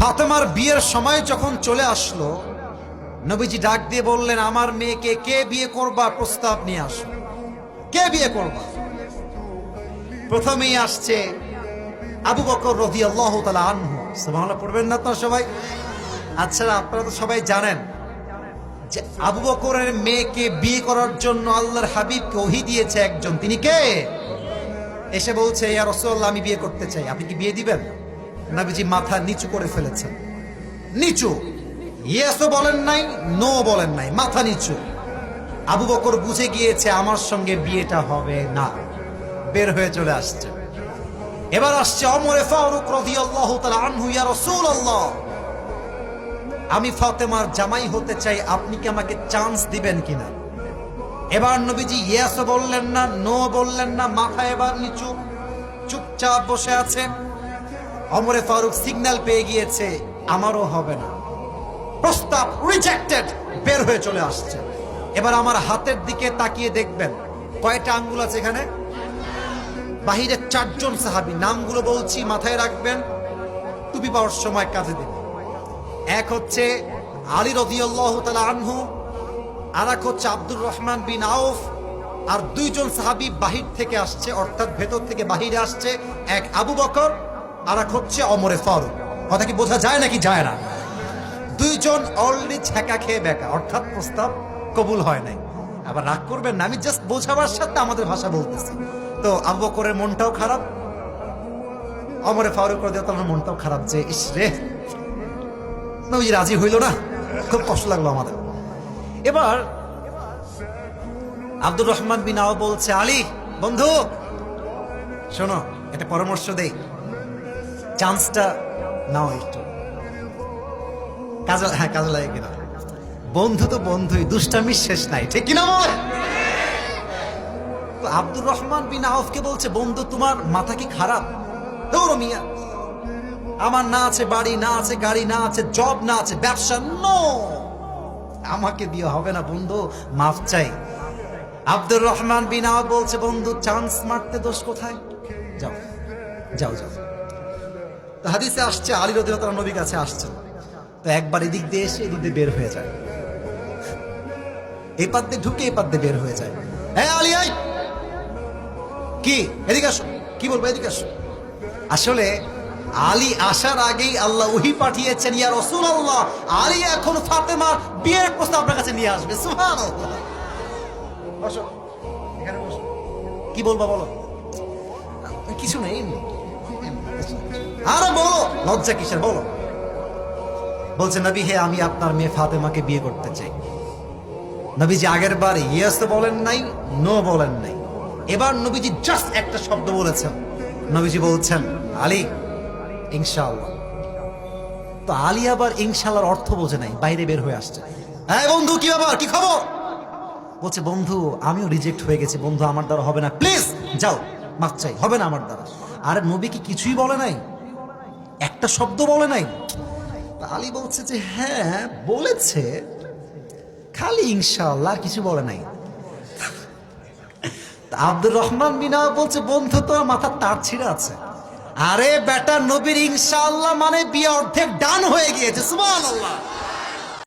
ফাতেমার বিয়ের সময় যখন চলে আসলো, নবীজি ডাক দিয়ে বললেন, আমার মেয়েকে কে বিয়ে করবা, প্রস্তাব নিয়ে আসো, কে বিয়ে করবা। প্রথমেই আসছে আবু বকর রাদিয়াল্লাহু তাআলা আনহু। সুবহানাল্লাহ পড়বেন না তো সবাই? আচ্ছা, আপনারা তো সবাই জানেন যে আবু বকরের মেয়েকে বিয়ে করার জন্য আল্লাহর হাবিবকে ওহী দিয়েছে একজন। তিনি কে? এসে বলছে, ইয়া রাসূলুল্লাহ, আমি বিয়ে করতে চাই, আপনি কি বিয়ে দিবেন? নবীজি মাথা নিচু করে ফেলেছেন, নিচু, ইয়েসও বলেন নাই, নো বলেন নাই, মাথা নিচু। আবু বকর বুঝে গিয়েছে আমার সঙ্গে বিয়েটা হবে না, বের হয়ে চলে আসছে। এবার আসছে ওমর ফারুক রাদিয়াল্লাহু তাআলা আনহু, ইয়া রাসূলুল্লাহ, আমি ফাতেমার জামাই হতে চাই, আপনি কি আমাকে চান্স দিবেন কিনা? এবার নবীজি ইয়েসও বললেন না, নো বললেন না, মাথা এবার নিচু, চুপচাপ বসে আছে। ওমর ফারুক সিগন্যাল পেয়ে গিয়েছে, আমারও হবে না, প্রস্তাব রিজেক্টেড, বের হয়ে চলে আসছে। এবার আমার হাতের দিকে তাকিয়ে দেখবেন কয়টা আঙ্গুল আছে এখানে। বাহিরে 4 জন সাহাবী, নামগুলো বলছি, মাথায় রাখবেন, টুপি পাওয়ার সময় কাজে দিন। এক হচ্ছে আলী রাদিয়াল্লাহু তাআলা আনহু, আর এক হচ্ছে আব্দুর রহমান বিন আউফ, আর 2 জন সাহাবী বাহির থেকে আসছে, অর্থাৎ ভেতর থেকে বাহিরে আসছে, এক আবু বকর আর এক হচ্ছে ওমর ফারুক। কথা কি বোঝা যায় নাকি যায় না? 2 জন অলরেডি ছ্যাঁকা খেয়ে বেকা, অর্থাৎ প্রস্তাব কবুল হয় নাই। আবার রাগ করবেন না, আমি জাস্ট বোঝাবার সাথে আমাদের ভাষা বলতেছি। তো আবু বকরের মনটাও খারাপ, ওমর ফারুক রাদিয়াল্লাহু তাআলার মনটাও খারাপ, যে ইস রে, নবী রাজি হইল না, খুব কষ্ট লাগলো আমাদের। এবার আব্দুর রহমান বিন আউফ বলছে, আলী বন্ধু শোনো, একটা পরামর্শ দেই, চান্সটা নাও একটু, কাজে লাগে কিনা। বন্ধু তো বন্ধুই, দুষ্টামির শেষ নাই, ঠিক কিনা বলে? তো আব্দুর রহমান বিন আউফকে বলছে, বন্ধু তোমার মাথা কি খারাপ? দৌড় মিয়া, আমার না আছে বাড়ি, না আছে গাড়ি, না আছে জব, না আছে ব্যবসা, নো, আমাকে দিয়ে হবে না বন্ধু, মাফ চাই। আব্দুর রহমান বিন আউফ বলছে, বন্ধু চান্স মারতে দোষ কোথায়, যাও যাও যাও। তো হাদিসে আসছে আলী রাদিয়াল্লাহু তাআলা নবীর কাছে আসছেন, তো একবার এদিক দিয়ে এসে এদিক দিয়ে বের হয়ে যায়, এই পাত দিয়ে ঢুকে এই পাত দিয়ে বের হয়ে যায়। হ্যাঁ আলী, আই কি, এদিকে আসো, কি বলবো, এদিকে আসো। আসলে আলী আসার আগেই আল্লাহ ওহী পাঠিয়েছেন, ইয়া রাসূলুল্লাহ, আলী এখন ফাতেমার বিয়ের প্রস্তাব আপনার কাছে নিয়ে আসবে। সুবহানাল্লাহ। বসো, এখানে বসো, কি বলবা বলো? কিছু নেই, আরে বলো, লজ্জা কিসের, বলো। বলছে, নবী হে, আমি আপনার মেয়ে ফাতেমাকে বিয়ে করতে চাই। নবীজি আগের বার ইয়েস তো বলেন নাই, নো বলেন নাই, এবার নবীজি জাস্ট একটা শব্দ বলেছেন। নবীজি বলছেন, আলী ইনশাআল্লাহ। তো আলী আবার ইনশাআল্লাহর অর্থ বোঝে নাই, বাইরে বের হয়ে আসছে। হ্যাঁ বন্ধু, কি ব্যাপার, কি খবর? বলছে, বন্ধু আমিও রিজেক্ট হয়ে গেছি, বন্ধু আমার দ্বারা হবে না, প্লিজ যাও, মাফ চাই, হবে না আমার দ্বারা। আরে নবী কি কিছুই বলে নাই, একটা শব্দ বলে নাই? আলী বলছে যে হ্যাঁ বলেছে, খালি ইনশাআল্লাহ, আর কিছু বলে নাই। আব্দুর রহমান বিন আউফ বলছে, বন্ধু তোর মাথার তার ছিঁড়ে আছে। আরে বেটা, নবীর ইনশাআল্লাহ মানে বিয়ে অর্ধেক ডান হয়ে গিয়েছে। সুবহানাল্লাহ।